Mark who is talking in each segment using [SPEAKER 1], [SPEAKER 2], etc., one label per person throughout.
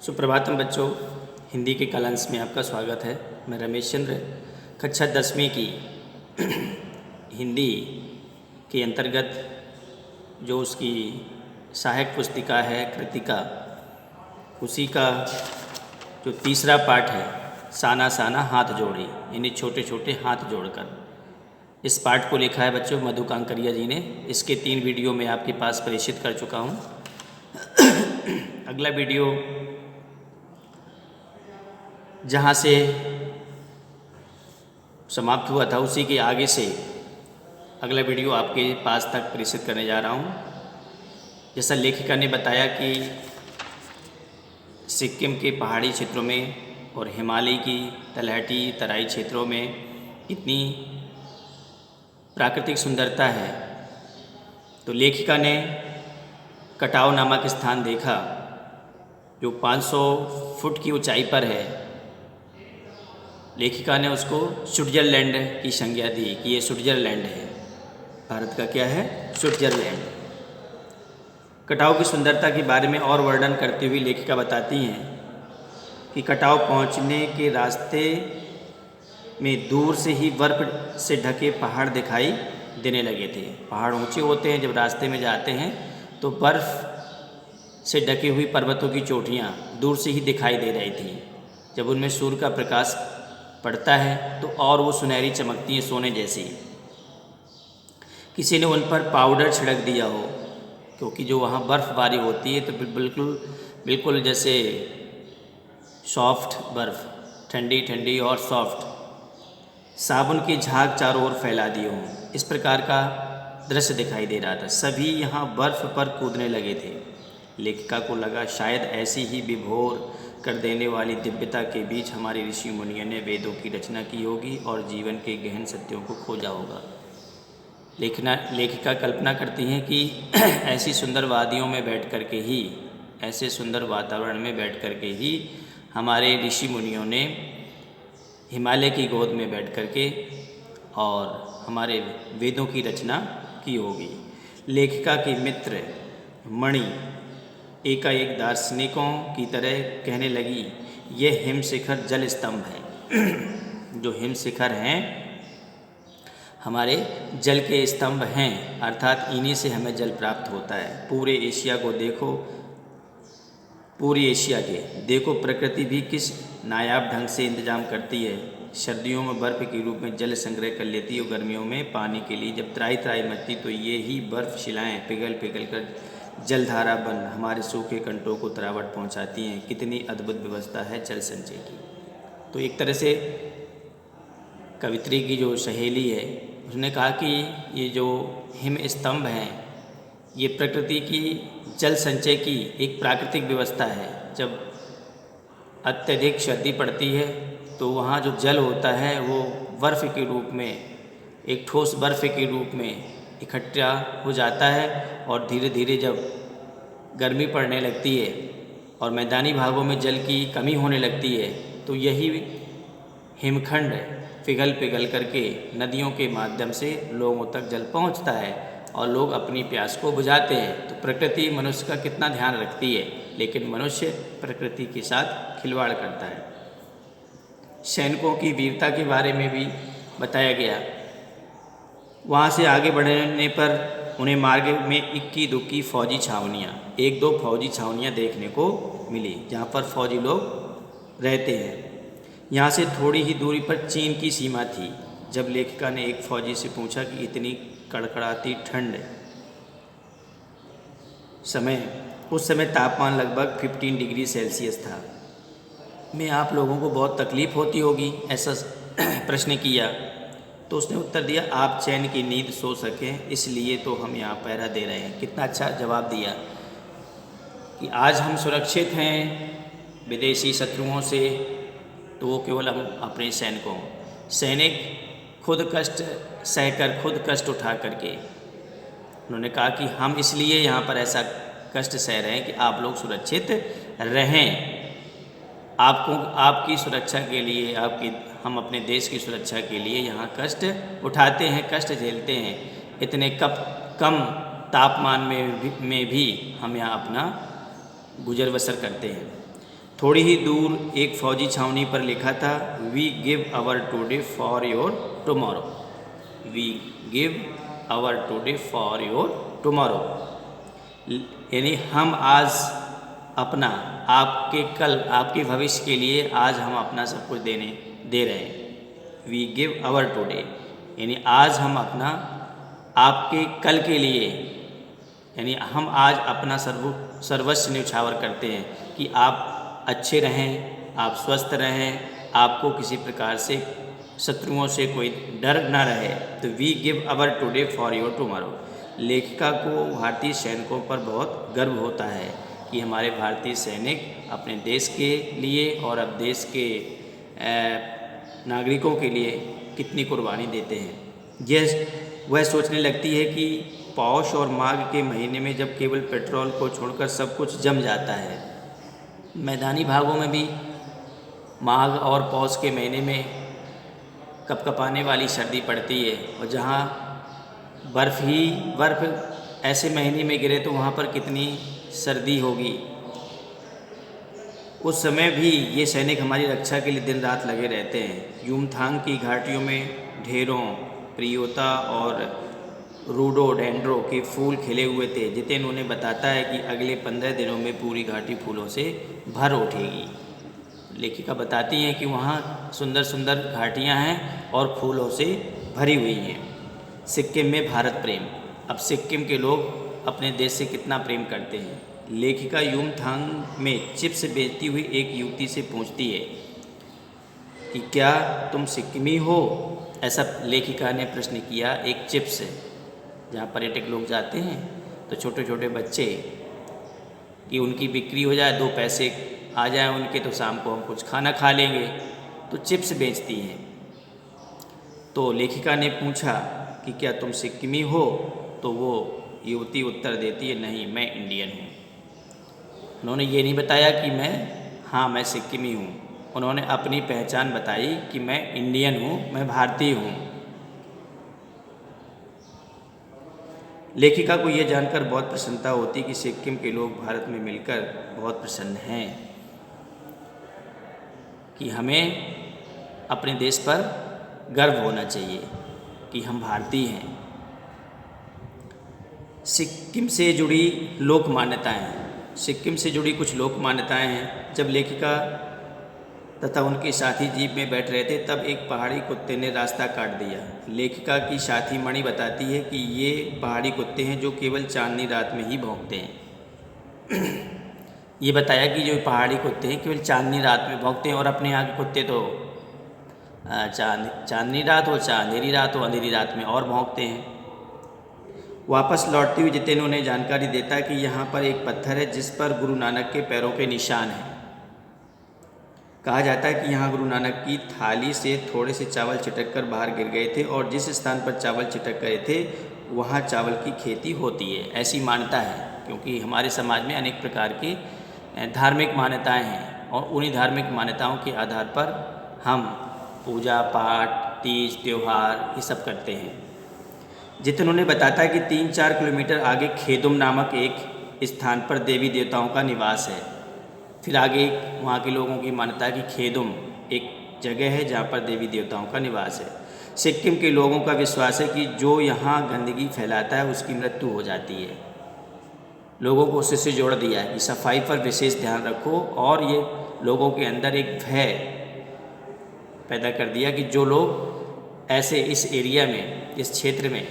[SPEAKER 1] सुप्रभातम बच्चों, हिंदी के कालांश में आपका स्वागत है। मैं रमेश चंद्र कक्षा 10वीं की हिंदी के अंतर्गत जो उसकी सहायक पुस्तिका है कृतिका, उसी का जो तीसरा पाठ है साना साना हाथ जोड़ी, यानी छोटे छोटे हाथ जोड़कर, इस पाठ को लिखा है बच्चों मधु कांकरिया जी ने। इसके 3 वीडियो मैं आपके पास प्रेषित कर चुका हूँ। अगला वीडियो जहाँ से समाप्त हुआ था उसी के आगे से अगला वीडियो आपके पास तक प्रेषित करने जा रहा हूँ। जैसा लेखिका ने बताया कि सिक्किम के पहाड़ी क्षेत्रों में और हिमालय की तलहटी तराई क्षेत्रों में इतनी प्राकृतिक सुंदरता है, तो लेखिका ने कटाव नामक स्थान देखा जो 500 फुट की ऊंचाई पर है। लेखिका ने उसको स्विट्ज़रलैंड की संज्ञा दी कि ये स्विट्ज़रलैंड है, भारत का क्या है, स्विट्ज़रलैंड। कटाव की सुंदरता के बारे में और वर्णन करते हुए लेखिका बताती हैं कि कटाव पहुंचने के रास्ते में दूर से ही बर्फ से ढके पहाड़ दिखाई देने लगे थे। पहाड़ ऊंचे होते हैं, जब रास्ते में जाते हैं तो बर्फ से ढकी हुई पर्वतों की चोटियाँ दूर से ही दिखाई दे रही थी। जब उनमें सूर्य का प्रकाश पड़ता है तो और वो सुनहरी चमकती हैं, सोने जैसी। किसी ने उन पर पाउडर छिड़क दिया हो, क्योंकि जो वहाँ बर्फ़बारी होती है तो बिल्कुल जैसे सॉफ्ट बर्फ़, ठंडी ठंडी और सॉफ्ट, साबुन की झाग चारों ओर फैला दिए हों, इस प्रकार का दृश्य दिखाई दे रहा था। सभी यहाँ बर्फ़ पर कूदने लगे थे। लेखिका को लगा शायद ऐसी ही विभोर कर देने वाली दिव्यता के बीच हमारे ऋषि मुनियों ने वेदों की रचना की होगी और जीवन के गहन सत्यों को खोजा होगा। लेखिका कल्पना करती हैं कि ऐसी सुंदर वादियों में बैठ कर के ही, ऐसे सुंदर वातावरण में बैठ कर के ही हमारे ऋषि मुनियों ने हिमालय की गोद में बैठ कर के और हमारे वेदों की रचना की होगी। लेखिका की मित्र मणि एकाएक दार्शनिकों की तरह कहने लगी, ये हिम शिखर जल स्तंभ है। जो हिम शिखर हैं हमारे जल के स्तंभ हैं, अर्थात इन्हीं से हमें जल प्राप्त होता है। पूरे एशिया को देखो, पूरी एशिया के देखो, प्रकृति भी किस नायाब ढंग से इंतजाम करती है। सर्दियों में बर्फ़ के रूप में जल संग्रह कर लेती है और गर्मियों में पानी के लिए जब त्राई त्राई मचती तो ये ही बर्फ़ शिलाएँ पिघल पिघल कर जलधारा बन हमारे सूखे कंठों को तरावट पहुंचाती हैं। कितनी अद्भुत व्यवस्था है जल संचय की। तो एक तरह से कवित्री की जो सहेली है उसने कहा कि ये जो हिम स्तंभ हैं ये प्रकृति की जल संचय की एक प्राकृतिक व्यवस्था है। जब अत्यधिक सर्दी पड़ती है तो वहाँ जो जल होता है वो बर्फ़ के रूप में, एक ठोस बर्फ़ के रूप में इकट्ठा हो जाता है और धीरे धीरे जब गर्मी पड़ने लगती है और मैदानी भागों में जल की कमी होने लगती है तो यही हिमखंड पिघल पिघल करके नदियों के माध्यम से लोगों तक जल पहुंचता है और लोग अपनी प्यास को बुझाते हैं। तो प्रकृति मनुष्य का कितना ध्यान रखती है, लेकिन मनुष्य प्रकृति के साथ खिलवाड़ करता है। सैनिकों की वीरता के बारे में भी बताया गया। वहाँ से आगे बढ़ने पर उन्हें मार्ग में इक्की दुक्की फौजी छावनियाँ, 1-2 फौजी छावनियाँ देखने को मिली जहाँ पर फौजी लोग रहते हैं। यहाँ से थोड़ी ही दूरी पर चीन की सीमा थी। जब लेखिका ने एक फौजी से पूछा कि इतनी कड़कड़ाती ठंड उस समय तापमान लगभग 15 डिग्री सेल्सियस था, में आप लोगों को बहुत तकलीफ़ होती होगी, ऐसा प्रश्न किया। तो उसने उत्तर दिया, आप चैन की नींद सो सकें इसलिए तो हम यहाँ पहरा दे रहे हैं। कितना अच्छा जवाब दिया कि आज हम सुरक्षित हैं विदेशी शत्रुओं से, तो वो केवल हम अपने सैनिक खुद कष्ट सहकर, खुद कष्ट उठा करके, उन्होंने कहा कि हम इसलिए यहाँ पर ऐसा कष्ट सह रहे हैं कि आप लोग सुरक्षित रहें। आपकी सुरक्षा के लिए, हम अपने देश की सुरक्षा के लिए यहाँ कष्ट उठाते हैं, कष्ट झेलते हैं। इतने कम तापमान में भी हम यहाँ अपना गुजर बसर करते हैं। थोड़ी ही दूर एक फौजी छावनी पर लिखा था, we give our today for your tomorrow. We give our today for your tomorrow, यानी हम आज अपना, आपके कल, आपके भविष्य के लिए आज हम अपना सब कुछ दे रहे हैं। वी गिव आवर टुडे, यानी आज हम अपना, आपके कल के लिए, यानी हम आज अपना सर्वस्व न्यौछावर करते हैं कि आप अच्छे रहें, आप स्वस्थ रहें, आपको किसी प्रकार से शत्रुओं से कोई डर ना रहे। तो we give our today for your tomorrow. लेखिका को भारतीय सैनिकों पर बहुत गर्व होता है कि हमारे भारतीय सैनिक अपने देश के लिए और अब देश के नागरिकों के लिए कितनी कुर्बानी देते हैं। यह वह सोचने लगती है कि पौष और माघ के महीने में जब केवल पेट्रोल को छोड़कर सब कुछ जम जाता है, मैदानी भागों में भी माघ और पौष के महीने में कपकपाने वाली सर्दी पड़ती है, और जहाँ बर्फ़ ऐसे महीने में गिरे तो वहाँ पर कितनी सर्दी होगी। उस समय भी ये सैनिक हमारी रक्षा के लिए दिन रात लगे रहते हैं। युमथांग की घाटियों में ढेरों प्रियोता और रोडोडेंड्रो के फूल खिले हुए थे। जितेन उन्हें बताता है कि अगले 15 दिनों में पूरी घाटी फूलों से भर उठेगी। लेखिका बताती हैं कि वहाँ सुंदर सुंदर घाटियाँ हैं और फूलों से भरी हुई हैं। सिक्किम में भारत प्रेम। अब सिक्किम के लोग अपने देश से कितना प्रेम करते हैं। लेखिका युमथांग में चिप्स बेचती हुई एक युवती से पूछती है कि क्या तुम सिक्किमी हो। ऐसा लेखिका ने प्रश्न किया एक चिप्स से। जहाँ पर्यटक लोग जाते हैं तो छोटे छोटे बच्चे कि उनकी बिक्री हो जाए, 2 पैसे आ जाए उनके, तो शाम को हम कुछ खाना खा लेंगे, तो चिप्स बेचती हैं। तो लेखिका ने पूछा कि क्या तुम सिक्किमी हो, तो वो युवती उत्तर देती है, नहीं मैं इंडियन हूँ। उन्होंने ये नहीं बताया कि मैं सिक्किमी हूँ। उन्होंने अपनी पहचान बताई कि मैं इंडियन हूँ, मैं भारतीय हूँ। लेखिका को यह जानकर बहुत प्रसन्नता होती कि सिक्किम के लोग भारत में मिलकर बहुत प्रसन्न हैं, कि हमें अपने देश पर गर्व होना चाहिए कि हम भारतीय हैं। सिक्किम से जुड़ी लोक मान्यताएँ। सिक्किम से जुड़ी कुछ लोक मान्यताएँ हैं। जब लेखिका तथा उनके साथी जीप में बैठ रहे थे तब एक पहाड़ी कुत्ते ने रास्ता काट दिया। लेखिका की साथी मणि बताती है कि ये पहाड़ी कुत्ते हैं जो केवल चांदनी रात में ही भौंकते हैं। ये बताया कि जो पहाड़ी कुत्ते हैं केवल चांदनी रात में भौंकते हैं, और अपने यहाँ के कुत्ते तो चांदनी रात हो, अंधेरी रात हो, अंधेरी रात में और भौंकते हैं। वापस लौटते हुए जितेन उन्हें जानकारी देता है कि यहाँ पर एक पत्थर है जिस पर गुरु नानक के पैरों के निशान हैं। कहा जाता है कि यहाँ गुरु नानक की थाली से थोड़े से चावल छिटक कर बाहर गिर गए थे, और जिस स्थान पर चावल छिटक गए थे वहाँ चावल की खेती होती है, ऐसी मान्यता है। क्योंकि हमारे समाज में अनेक प्रकार की धार्मिक मान्यताएं हैं, और उन्हीं धार्मिक मान्यताओं के आधार पर हम पूजा पाठ, तीज त्यौहार ये सब करते हैं। जितेन उन्हें बताता है कि 3-4 किलोमीटर आगे खेदुम नामक एक स्थान पर देवी देवताओं का निवास है। फिर आगे वहाँ के लोगों की मान्यता है कि खेदुम एक जगह है जहाँ पर देवी देवताओं का निवास है। सिक्किम के लोगों का विश्वास है कि जो यहाँ गंदगी फैलाता है उसकी मृत्यु हो जाती है। लोगों को उससे जोड़ दिया है कि सफाई पर विशेष ध्यान रखो, और ये लोगों के अंदर एक भय पैदा कर दिया कि जो लोग ऐसे इस एरिया में, इस क्षेत्र में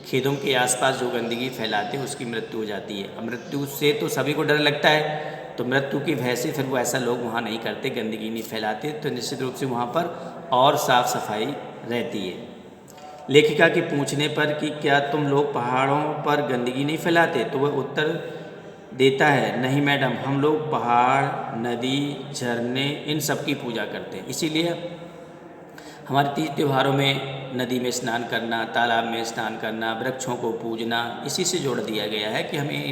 [SPEAKER 1] खेदों के आसपास जो गंदगी फैलाते हैं उसकी मृत्यु हो जाती है। मृत्यु से तो सभी को डर लगता है, तो मृत्यु की भय से फिर वो ऐसा लोग वहाँ नहीं करते, गंदगी नहीं फैलाते, तो निश्चित रूप से वहाँ पर और साफ़ सफाई रहती है। लेखिका के पूछने पर कि क्या तुम लोग पहाड़ों पर गंदगी नहीं फैलाते, तो वह उत्तर देता है, नहीं मैडम, हम लोग पहाड़, नदी, झरने इन सब की पूजा करते हैं। इसीलिए हमारे तीज त्योहारों में नदी में स्नान करना, तालाब में स्नान करना, वृक्षों को पूजना, इसी से जोड़ दिया गया है कि हमें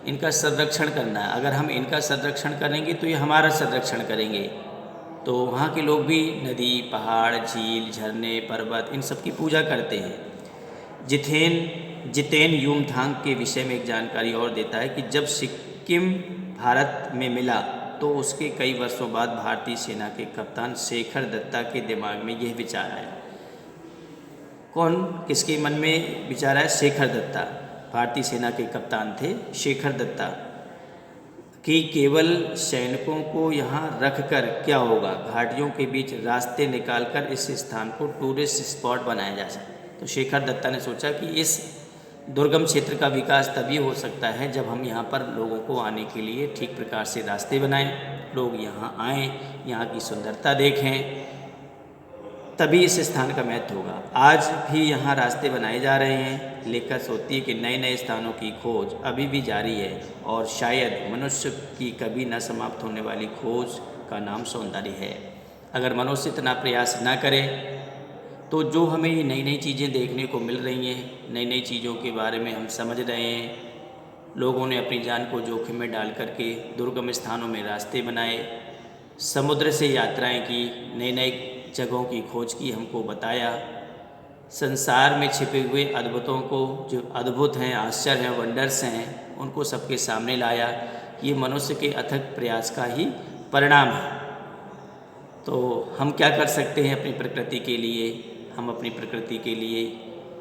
[SPEAKER 1] इनका संरक्षण करना है। अगर हम इनका संरक्षण करेंगे तो ये हमारा संरक्षण करेंगे। तो वहाँ के लोग भी नदी, पहाड़, झील, झरने, पर्वत इन सब की पूजा करते हैं। जितेन युमथांग के विषय में एक जानकारी और देता है कि जब सिक्किम भारत में मिला तो उसके कई वर्षों बाद भारतीय सेना के कप्तान शेखर दत्ता के दिमाग में यह विचार आया। कौन किसके मन में विचार आया? शेखर दत्ता, भारतीय सेना के कप्तान थे शेखर दत्ता, कि केवल सैनिकों को यहाँ रखकर क्या होगा, घाटियों के बीच रास्ते निकालकर इस स्थान को टूरिस्ट स्पॉट बनाया जा सकता। तो शेखर दत्ता ने सोचा कि इस दुर्गम क्षेत्र का विकास तभी हो सकता है जब हम यहाँ पर लोगों को आने के लिए ठीक प्रकार से रास्ते बनाएं, लोग यहाँ आएँ, यहाँ की सुंदरता देखें, तभी इस स्थान का महत्व होगा। आज भी यहाँ रास्ते बनाए जा रहे हैं, लेकर सोचती है कि नए नए स्थानों की खोज अभी भी जारी है और शायद मनुष्य की कभी न समाप्त होने वाली खोज का नाम सौंदर्य है। अगर मनुष्य इतना प्रयास न करे तो जो हमें ये नई नई चीज़ें देखने को मिल रही हैं, नई नई चीज़ों के बारे में हम समझ रहे हैं, लोगों ने अपनी जान को जोखिम में डाल करके दुर्गम स्थानों में रास्ते बनाए, समुद्र से यात्राएं की, नए नए जगहों की खोज की, हमको बताया, संसार में छिपे हुए अद्भुतों को, जो अद्भुत हैं, आश्चर्य हैं, वंडर्स हैं, उनको सबके सामने लाया। ये मनुष्य के अथक प्रयास का ही परिणाम है। तो हम क्या कर सकते हैं अपनी प्रकृति के लिए? हम अपनी प्रकृति के लिए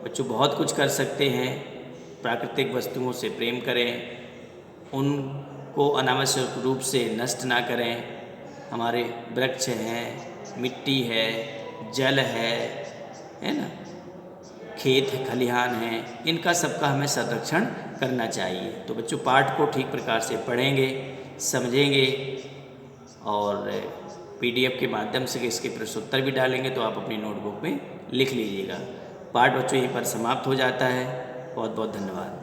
[SPEAKER 1] बच्चों बहुत कुछ कर सकते हैं। प्राकृतिक वस्तुओं से प्रेम करें, उनको अनावश्यक रूप से नष्ट ना करें। हमारे वृक्ष हैं, मिट्टी है, जल है ना, खेत खलिहान हैं, इनका सबका हमें संरक्षण करना चाहिए। तो बच्चों पाठ को ठीक प्रकार से पढ़ेंगे, समझेंगे और PDF के माध्यम से इसके प्रश्नोत्तर भी डालेंगे, तो आप अपनी नोटबुक में लिख लीजिएगा। पाठ बच्चों यहीं पर समाप्त हो जाता है। बहुत बहुत धन्यवाद।